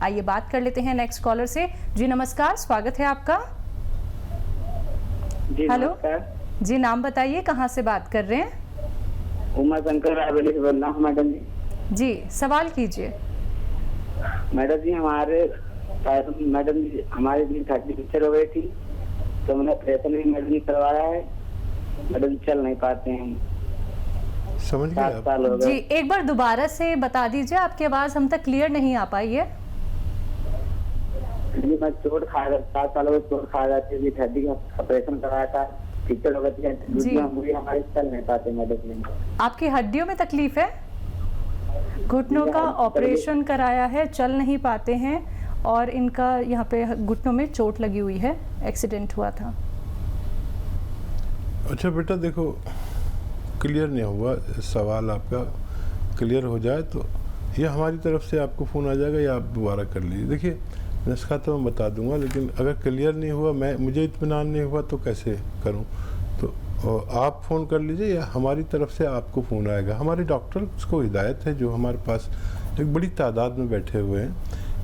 आइए बात कर लेते हैं नेक्स्ट कॉलर से। जी नमस्कार, स्वागत है आपका। जी हेलो नमस्कार। जी, नाम बताइए, कहाँ से बात कर रहे हैं? उमा शंकर रायबरेली से बोल रहा हूँ मैडम जी। जी सवाल कीजिए। मैडम जी हमारे भी 30 पिक्चर हो गई थी, तो मैंने ऑपरेशन भी मैडम जी करवाया है। मैडम जी चल नहीं पाते हैं, समझ गए 7 आप? साल हो जी गए। एक बार दोबारा से बता दीजिए, आपकी आवाज हम तक क्लियर नहीं आ पाई है। जी मैं चोट खा गया, 7 साल हो गए चोट खा गया थी, हड्डी का ऑपरेशन कराया था, पिक्चर हो गई थी, हमारे चल नहीं पाते मैडम जी। आपकी हड्डियों में तकलीफ है? घुटनों का ऑपरेशन कराया है, चल नहीं पाते हैं और इनका यहाँ पे घुटनों में चोट लगी हुई है, एक्सीडेंट हुआ था। अच्छा बेटा देखो, क्लियर नहीं हुआ सवाल आपका, क्लियर हो जाए तो ये हमारी तरफ से आपको फ़ोन आ जाएगा या आप दोबारा कर लीजिए। देखिए नुस्खा तो मैं बता दूंगा, लेकिन अगर क्लियर नहीं हुआ, मुझे इत्मीनान नहीं हुआ तो कैसे करूं? तो आप फ़ोन कर लीजिए या हमारी तरफ से आपको फ़ोन आएगा। हमारे डॉक्टर्स को हिदायत है जो हमारे पास एक बड़ी तादाद में बैठे हुए हैं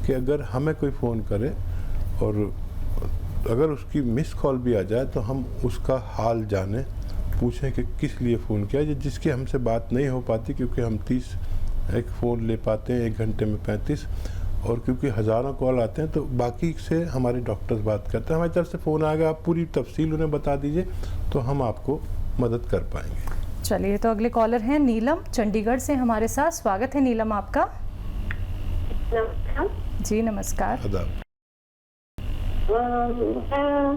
कि अगर हमें कोई फ़ोन करे और अगर उसकी मिस कॉल भी आ जाए तो हम उसका हाल जाने, पूछें कि किस लिए फ़ोन किया, जिसकी हमसे बात नहीं हो पाती, क्योंकि हम 30 एक फ़ोन ले पाते हैं 1 घंटे में 35, और क्योंकि हज़ारों कॉल आते हैं तो बाकी से हमारे डॉक्टर्स बात करते हैं। हमारी तरफ से फ़ोन आएगा, आप पूरी तफसील उन्हें बता दीजिए तो हम आपको मदद कर पाएंगे। चलिए तो अगले कॉलर हैं नीलम, चंडीगढ़ से हमारे साथ। स्वागत है नीलम आपका। जी नमस्कार। आदाब।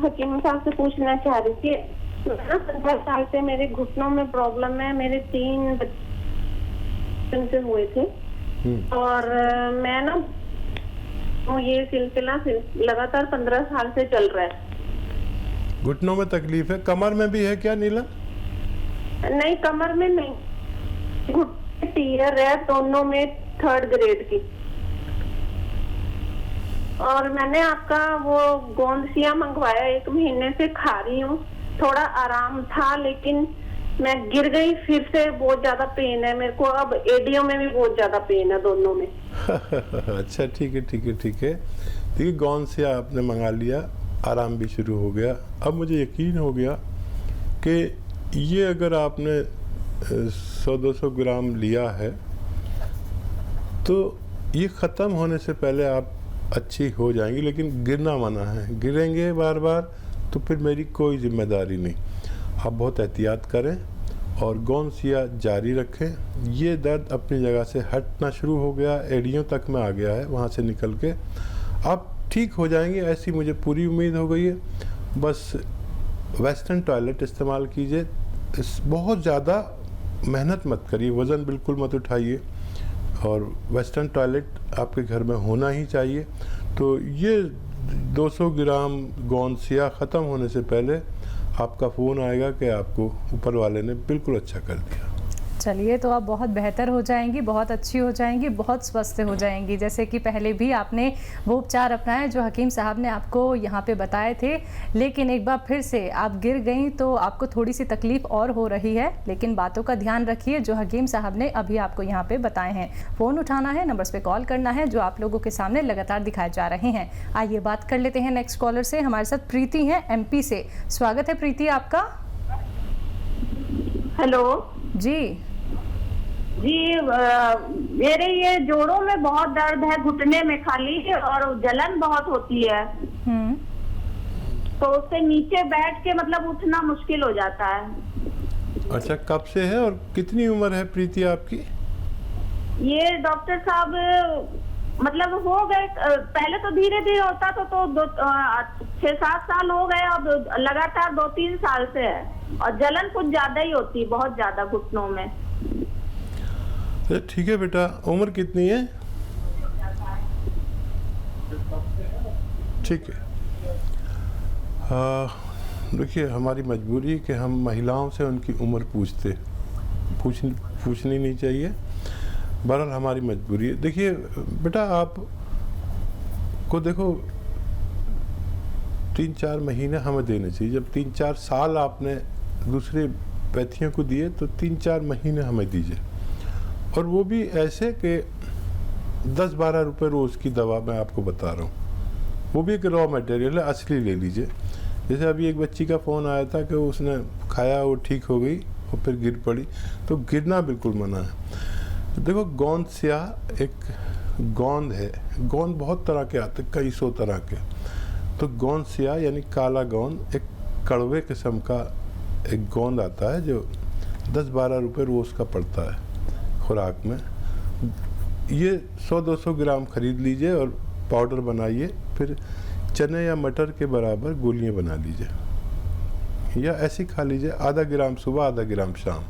हकीम साहब से पूछना चाह रही थी, 15 साल से मेरे घुटनों में प्रॉब्लम है, मेरे 3 बच्चे से हुए थे और मैं ना ये सिलसिला लगातार 15 साल से चल रहा है। घुटनों में तकलीफ है, कमर में भी है क्या नीलम? नहीं कमर में नहीं, घुटने टीयर है दोनों में 3rd ग्रेड की। और मैंने आपका वो गोंदसिया मंगवाया, 1 महीने से खा रही हूँ, थोड़ा आराम था, लेकिन मैं गिर गई, फिर से बहुत ज्यादा पेन है मेरे को। अब एडियो में भी बहुत ज्यादा पेन है, दोनों में। अच्छा ठीक है ठीक है ठीक है। देखिए गोंदसिया आपने मंगा लिया, आराम भी शुरू हो गया। अब मुझे यकीन हो गया कि ये अगर आपने 100-200 ग्राम लिया है तो ये ख़त्म होने से पहले आप अच्छी हो जाएंगी, लेकिन गिरना मना है। गिरेंगे बार बार तो फिर मेरी कोई जिम्मेदारी नहीं। आप बहुत एहतियात करें और गोंदसिया जारी रखें। ये दर्द अपनी जगह से हटना शुरू हो गया, एड़ियों तक में आ गया है, वहाँ से निकल के आप ठीक हो जाएंगे, ऐसी मुझे पूरी उम्मीद हो गई है। बस वेस्टर्न टॉयलेट इस्तेमाल कीजिए, बहुत ज़्यादा मेहनत मत करिए, वज़न बिल्कुल मत उठाइए, और वेस्टर्न टॉयलेट आपके घर में होना ही चाहिए। तो ये 200 ग्राम गोंदसिया ख़त्म होने से पहले आपका फ़ोन आएगा कि आपको ऊपर वाले ने बिल्कुल अच्छा कर दिया। चलिए तो आप बहुत बेहतर हो जाएंगी, बहुत अच्छी हो जाएंगी, बहुत स्वस्थ हो जाएंगी। जैसे कि पहले भी आपने वो उपचार अपनाए जो हकीम साहब ने आपको यहाँ पे बताए थे, लेकिन एक बार फिर से आप गिर गई तो आपको थोड़ी सी तकलीफ और हो रही है, लेकिन बातों का ध्यान रखिए जो हकीम साहब ने अभी आपको यहाँ पे बताए हैं। फ़ोन उठाना है, नंबर्स पे कॉल करना है जो आप लोगों के सामने लगातार दिखाए जा रहे हैं। आइए बात कर लेते हैं नेक्स्ट कॉलर से। हमारे साथ प्रीति हैं MP से। स्वागत है प्रीति आपका। हेलो जी मेरे ये जोड़ों में बहुत दर्द है, घुटने में खाली, और जलन बहुत होती है, तो उससे नीचे बैठ के मतलब उठना मुश्किल हो जाता है। अच्छा कब से है और कितनी उम्र है प्रीति आपकी? ये डॉक्टर साहब मतलब हो गए, पहले तो धीरे धीरे होता था, तो 6-7 साल हो गए, अब लगातार 2-3 साल से है, और जलन कुछ ज्यादा ही होती है, बहुत ज्यादा घुटनों में। ठीक है बेटा, उम्र कितनी है? ठीक है। देखिए हमारी मजबूरी है कि हम महिलाओं से उनकी उम्र पूछनी नहीं चाहिए, बहरहाल हमारी मजबूरी है। देखिए बेटा, आप को देखो 3-4 महीने हमें देने चाहिए। जब 3-4 साल आपने दूसरे पैथियों को दिए तो 3-4 महीने हमें दीजिए, और वो भी ऐसे कि 10-12 रुपये रोज़ की दवा मैं आपको बता रहा हूँ। वो भी एक रॉ मटेरियल है, असली ले लीजिए। जैसे अभी एक बच्ची का फ़ोन आया था कि उसने खाया, वो ठीक हो गई और फिर गिर पड़ी, तो गिरना बिल्कुल मना है। तो देखो, गोंद स्याह एक गोंद है। गोंद बहुत तरह के आते हैं, कई सौ तरह के। तो गोंद स्याह यानी काला गोंद एक कड़वे किस्म का एक गोंद आता है जो 10-12 रुपये रोज़ का पड़ता है खुराक में। ये 100-200 ग्राम खरीद लीजिए और पाउडर बनाइए, फिर चने या मटर के बराबर गोलियां बना लीजिए या ऐसे खा लीजिए, आधा ग्राम सुबह आधा ग्राम शाम।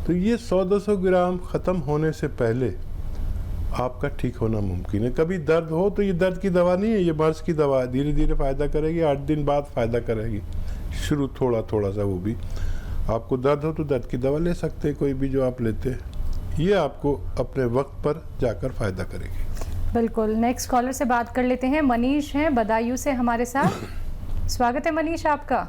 तो ये 100-200 ग्राम ख़त्म होने से पहले आपका ठीक होना मुमकिन है। कभी दर्द हो तो ये दर्द की दवा नहीं है, ये मर्ज़ की दवा है। धीरे धीरे फ़ायदा करेगी, 8 दिन बाद फ़ायदा करेगी। शुरू थोड़ा थोड़ा सा, वो भी आपको दर्द हो तो दर्द की दवा ले सकते हैं, कोई भी जो आप लेते हैं। ये आपको अपने वक्त पर जाकर फ़ायदा करेगी। बिल्कुल। नेक्स्ट कॉलर से बात कर लेते हैं। मनीष हैं बदायूं से हमारे साथ। स्वागत है मनीष आपका।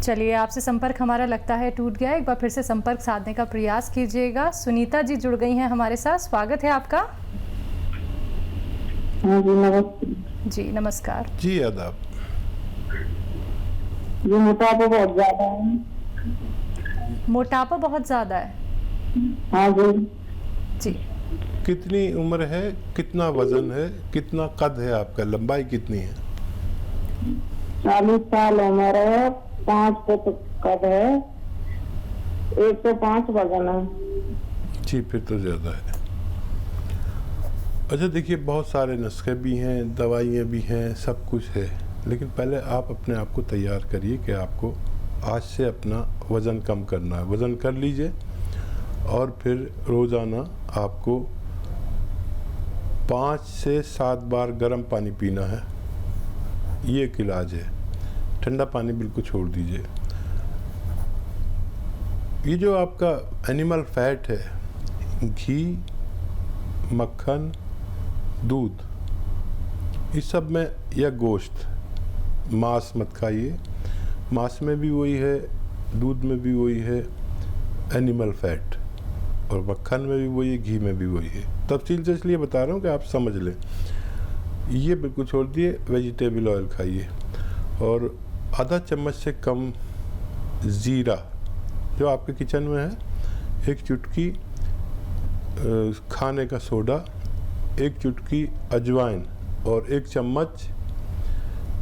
चलिए, आपसे संपर्क हमारा लगता है टूट गया। एक बार फिर से संपर्क साधने का प्रयास कीजिएगा। सुनीता जी जुड़ गई हैं हमारे साथ। स्वागत है आपका। जी नमस्कार। जी आदाब। ये मोटापा बहुत ज्यादा है। मोटापा बहुत ज्यादा है? हाँ जी। जी। कितनी उम्र है, कितना वजन है, कितना कद है आपका, लंबाई कितनी है? 40 साल उम्र है, 5 फुट कद है, 105 वजन है। जी, फिर तो ज़्यादा है। अच्छा देखिए, बहुत सारे नुस्खे भी हैं, दवाइयाँ भी हैं, सब कुछ है, लेकिन पहले आप अपने आप को तैयार करिए कि आपको आज से अपना वज़न कम करना है। वज़न कर लीजिए और फिर रोज़ाना आपको 5 से 7 बार गर्म पानी पीना है। ये एक इलाज है। ठंडा पानी बिल्कुल छोड़ दीजिए। ये जो आपका एनिमल फैट है, घी, मक्खन, दूध, इस सब में, या गोश्त, मांस मत खाइए। मांस में भी वही है, दूध में भी वही है एनिमल फैट, और मक्खन में भी वही है, घी में भी वही है। तफसील से इसलिए बता रहा हूँ कि आप समझ लें। ये बिल्कुल छोड़ दिए। वेजिटेबल ऑयल खाइए और आधा चम्मच से कम ज़ीरा जो आपके किचन में है, एक चुटकी खाने का सोडा, एक चुटकी अजवाइन और 1 चम्मच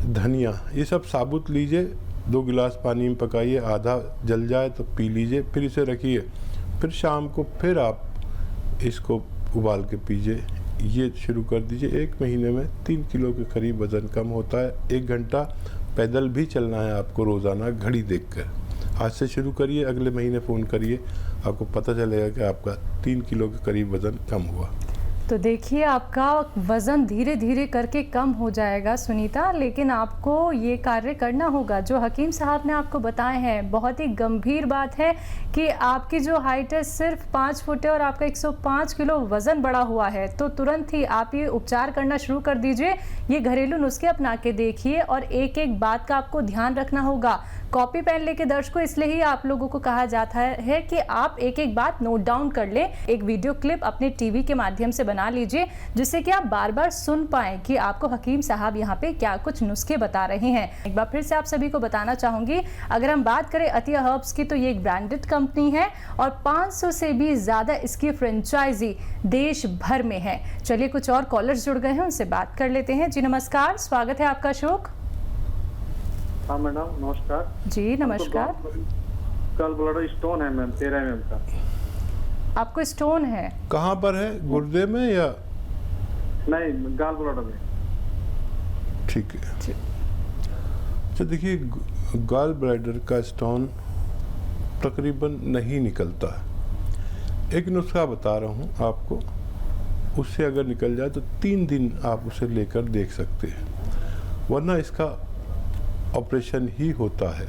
धनिया, ये सब साबुत लीजिए। 2 गिलास पानी में पकाइए, आधा जल जाए तो पी लीजिए, फिर इसे रखिए। फिर शाम को फिर आप इसको उबाल के पीजिए। ये शुरू कर दीजिए। 1 महीने में 3 किलो के करीब वज़न कम होता है। 1 घंटा पैदल भी चलना है आपको रोज़ाना, घड़ी देखकर। आज से शुरू करिए, अगले महीने फ़ोन करिए, आपको पता चलेगा कि आपका 3 किलो के करीब वज़न कम हुआ। तो देखिए, आपका वज़न धीरे धीरे करके कम हो जाएगा सुनीता, लेकिन आपको ये कार्य करना होगा जो हकीम साहब ने आपको बताए हैं। बहुत ही गंभीर बात है कि आपकी जो हाइट है सिर्फ 5 फुट है और आपका 105 किलो वज़न बढ़ा हुआ है। तो तुरंत ही आप ये उपचार करना शुरू कर दीजिए। ये घरेलू नुस्खे अपना के देखिए और एक एक बात का आपको ध्यान रखना होगा। कॉपी पेन लेके दर्शकों, इसलिए ही आप लोगों को कहा जाता है कि आप एक एक बात नोट डाउन कर लें। एक वीडियो क्लिप अपने टीवी के माध्यम से बना लीजिए, जिससे कि आप बार बार सुन पाएं कि आपको हकीम साहब यहाँ पे क्या कुछ नुस्खे बता रहे हैं। एक बार फिर से आप सभी को बताना चाहूंगी, अगर हम बात करें अतिया हर्ब्स की, तो ये एक ब्रांडेड कंपनी है और 500 से भी ज्यादा इसकी फ्रेंचाइजी देश भर में है। चलिए, कुछ और कॉलर्स जुड़ गए हैं, उनसे बात कर लेते हैं। जी नमस्कार, स्वागत है आपका। अशोक। हाँ मैडम, नमस्कार। जी नमस्कार। गॉल ब्लैडर स्टोन है मैम, 13 mm का। आपको स्टोन है? कहाँ पर है, गुर्दे में या? नहीं, गॉल ब्लैडर में। ठीक है। तो देखिए, गॉल ब्लैडर का स्टोन तकरीबन नहीं निकलता है। एक नुस्खा बता रहा हूँ आपको, उससे अगर निकल जाए तो 3 दिन आप उसे लेकर देख सकते हैं, वरना इसका ऑपरेशन ही होता है,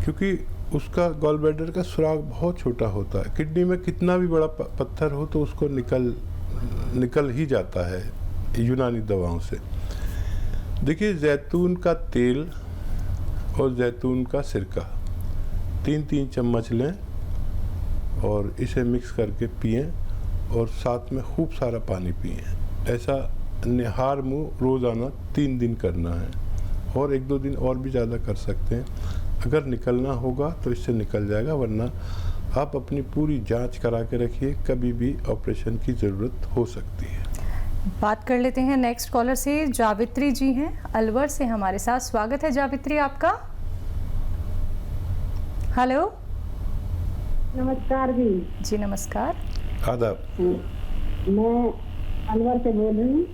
क्योंकि उसका गॉल ब्लैडर का सुराग बहुत छोटा होता है। किडनी में कितना भी बड़ा पत्थर हो तो उसको निकल ही जाता है यूनानी दवाओं से। देखिए, जैतून का तेल और जैतून का सिरका 3-3 चम्मच लें और इसे मिक्स करके पिएं और साथ में खूब सारा पानी पिएं। ऐसा निहार मुँह रोज़ाना 3 दिन करना है, और 1-2 दिन और भी ज़्यादा कर सकते हैं। अगर निकलना होगा तो इससे निकल जाएगा, वरना आप अपनी पूरी जांच करा के रखिए, कभी भी ऑपरेशन की ज़रूरत हो सकती है। बात कर लेते हैं नेक्स्ट कॉलर से। जावित्री जी हैं अलवर से हमारे साथ। स्वागत है जावित्री आपका। हेलो। नमस्कार जी। जी नमस्कार। आदाब। मैं अलवर से बोल रही हूँ,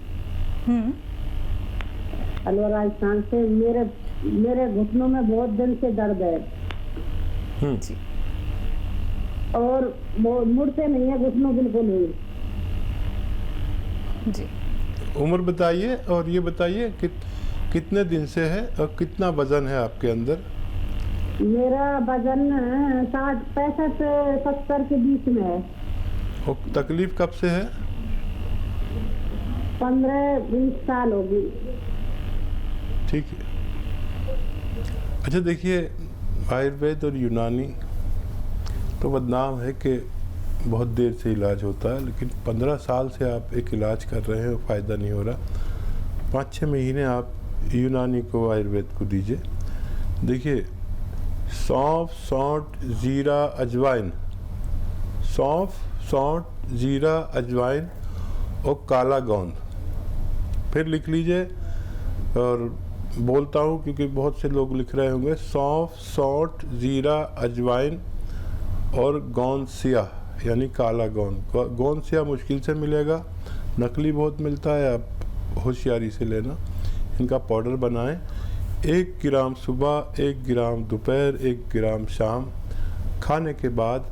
अलवर राजस्थान से। मेरे घुटनों में बहुत दिन से दर्द है जी। और वो मुड़ते नहीं है घुटनों बिल्कुल ही जी। उम्र बताइए, और ये बताइए कितने दिन से है और कितना वजन है आपके अंदर? मेरा वजन 60, 65, 70 के बीच में है। और तकलीफ कब से है? 15-20 साल होगी। ठीक है। अच्छा देखिए, आयुर्वेद और यूनानी तो बदनाम है कि बहुत देर से इलाज होता है, लेकिन 15 साल से आप एक इलाज कर रहे हैं और फ़ायदा नहीं हो रहा। 5-6 महीने आप यूनानी को, आयुर्वेद को दीजिए। देखिए, सौंफ, सौंठ, ज़ीरा, अजवाइन, सौंफ, सौंठ, ज़ीरा, अजवाइन और काला गोंद। फिर लिख लीजिए, और बोलता हूँ क्योंकि बहुत से लोग लिख रहे होंगे। सौंफ, सौंठ, ज़ीरा, अजवाइन और गोंद सियाह, यानी काला गोंद। गोंद सियाह मुश्किल से मिलेगा, नकली बहुत मिलता है, आप होशियारी से लेना। इनका पाउडर बनाएं। 1 ग्राम सुबह, 1 ग्राम दोपहर, 1 ग्राम शाम। खाने के बाद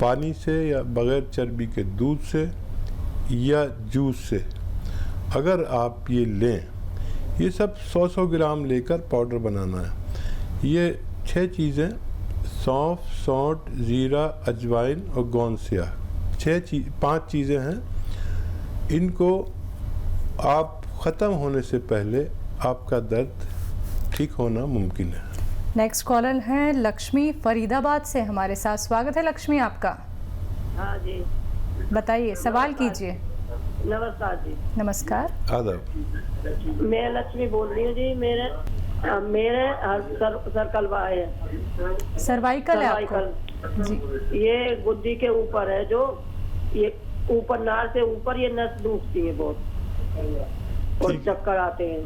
पानी से या बग़ैर चर्बी के दूध से या जूस से अगर आप ये लें, ये सब 100-100 ग्राम लेकर पाउडर बनाना है। ये 6 चीज़ें, सौंफ, सौंठ, ज़ीरा, अजवाइन और गोंद सियाह, 5 चीज़ें हैं। इनको आप ख़त्म होने से पहले आपका दर्द ठीक होना मुमकिन है। नेक्स्ट कॉलर है लक्ष्मी फरीदाबाद से हमारे साथ। स्वागत है लक्ष्मी आपका। हाँ जी। बताइए, सवाल कीजिए। नमस्कार जी। नमस्कार। आदाब। मैं लक्ष्मी बोल रही हूँ जी। मेरे सर्कलवा है, सर्वाइकल है आपको? सर्वाइकल जी। ये गुद्दी के ऊपर है, जो ये ऊपर नार से ऊपर ये नस डूबती है बहुत, और चक्कर आते हैं।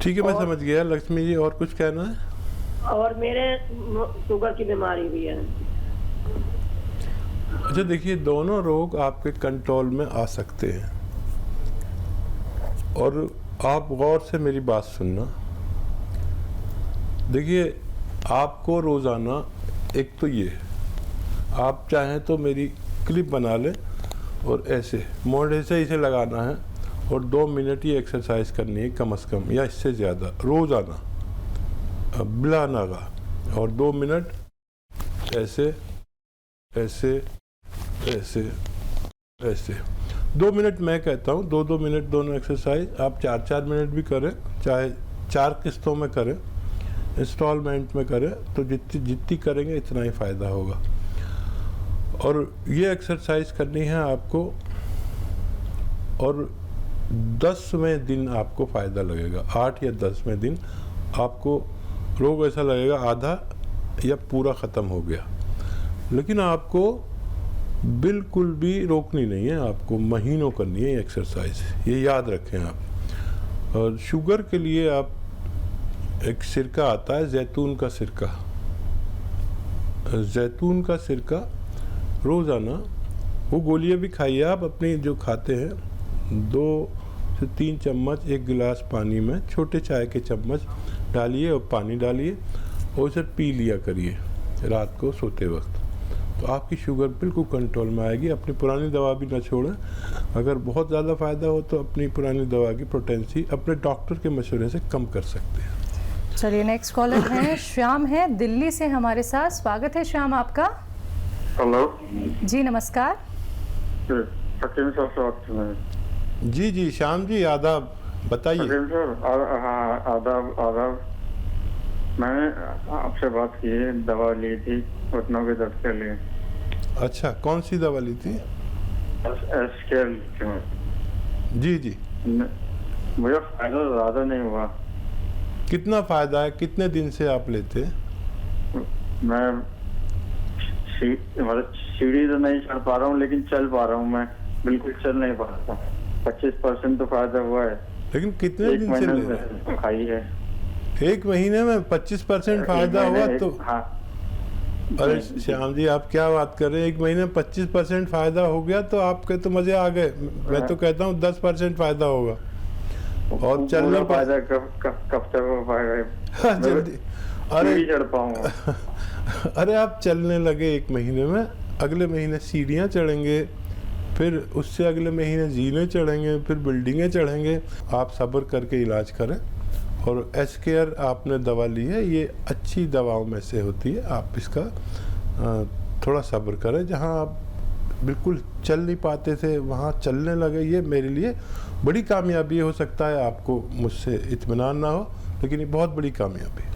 ठीक है, मैं समझ गया लक्ष्मी जी। और कुछ कहना है? और मेरे शुगर की बीमारी भी है। अच्छा देखिए, दोनों रोग आपके कंट्रोल में आ सकते हैं, और आप गौर से मेरी बात सुनना। देखिए, आपको रोज़ाना, एक तो ये, आप चाहें तो मेरी क्लिप बना लें और ऐसे मोढ़े से इसे लगाना है, और 2 मिनट ये एक्सरसाइज करनी है कम से कम, या इससे ज़्यादा रोज़ाना बिला नागा। और 2 मिनट ऐसे ऐसे ऐसे ऐसे 2 मिनट मैं कहता हूँ, 2-2 मिनट दोनों एक्सरसाइज। आप 4-4 मिनट भी करें, चाहे 4 किस्तों में करें, इंस्टॉलमेंट में करें, तो जितनी करेंगे इतना ही फ़ायदा होगा। और ये एक्सरसाइज करनी है आपको, और 10वें दिन आपको फ़ायदा लगेगा। 8 या 10वें दिन आपको रोग ऐसा लगेगा आधा या पूरा ख़त्म हो गया। लेकिन आपको बिल्कुल भी रोकनी नहीं है, आपको महीनों करनी है एक्सरसाइज, ये याद रखें आप। और शुगर के लिए आप, एक सिरका आता है जैतून का सिरका, जैतून का सिरका रोज़ाना, वो गोलियां भी खाइए आप अपनी जो खाते हैं, 2 से 3 चम्मच 1 गिलास पानी में, छोटे चाय के चम्मच डालिए और पानी डालिए, और उसे पी लिया करिए रात को सोते वक्त। तो आपकी शुगर बिल्कुल कंट्रोल में आएगी। अपनी पुरानी दवा भी ना छोड़ें। अगर बहुत ज़्यादा फ़ायदा हो तो अपनी पुरानी दवा की पोटेंसी अपने डॉक्टर के मशवरे से कम कर सकते हैं। चलिए, नेक्स्ट कॉलर है श्याम है दिल्ली से हमारे साथ। स्वागत है श्याम आपका। हेलो जी नमस्कार। हकीम साहब से बात कर रहे हैं? जी जी श्याम जी, आदाब, बताइए। हकीम सर, हाँ आदाब आदाब। मैंने आपसे बात की है, दवा ली थी घुटनों के दर्द के लिए। अच्छा, कौन सी दवा ली थी? एसकेएल जी जी। मुझे फायदा ज़्यादा नहीं हुआ। कितना फायदा है? कितने दिन से आप लेते हैं? मैं मतलब सीढ़ी तो नहीं चढ़ पा रहा हूँ, लेकिन चल पा रहा हूँ। मैं बिल्कुल चल नहीं पा रहा। 25% तो फायदा हुआ है। लेकिन कितने दिन से ले रहे हैं? खाई है। 1 महीने में 25% फायदा हुआ तो? हाँ। अरे श्याम जी, आप क्या बात कर रहे हैं? 1 महीने में 25% फायदा हो गया तो आपके तो मजे आ गए। मैं तो कहता हूँ 10% फायदा होगा। और चलने फायदा कब तक हो पाएगा? जल्दी। अरे चढ़ पाऊंगा। अरे आप चलने लगे 1 महीने में, अगले महीने सीढ़ियाँ चढ़ेंगे, फिर उससे अगले महीने जीने चढ़ेंगे, फिर बिल्डिंगें चढ़ेंगे। आप सब्र करके इलाज करें। और एसकेएल आपने दवा ली है, ये अच्छी दवाओं में से होती है। आप इसका थोड़ा सब्र करें। जहाँ आप बिल्कुल चल नहीं पाते थे वहाँ चलने लगे, ये मेरे लिए बड़ी कामयाबी हो सकता है। आपको मुझसे इत्मीनान ना हो, लेकिन ये बहुत बड़ी कामयाबी है।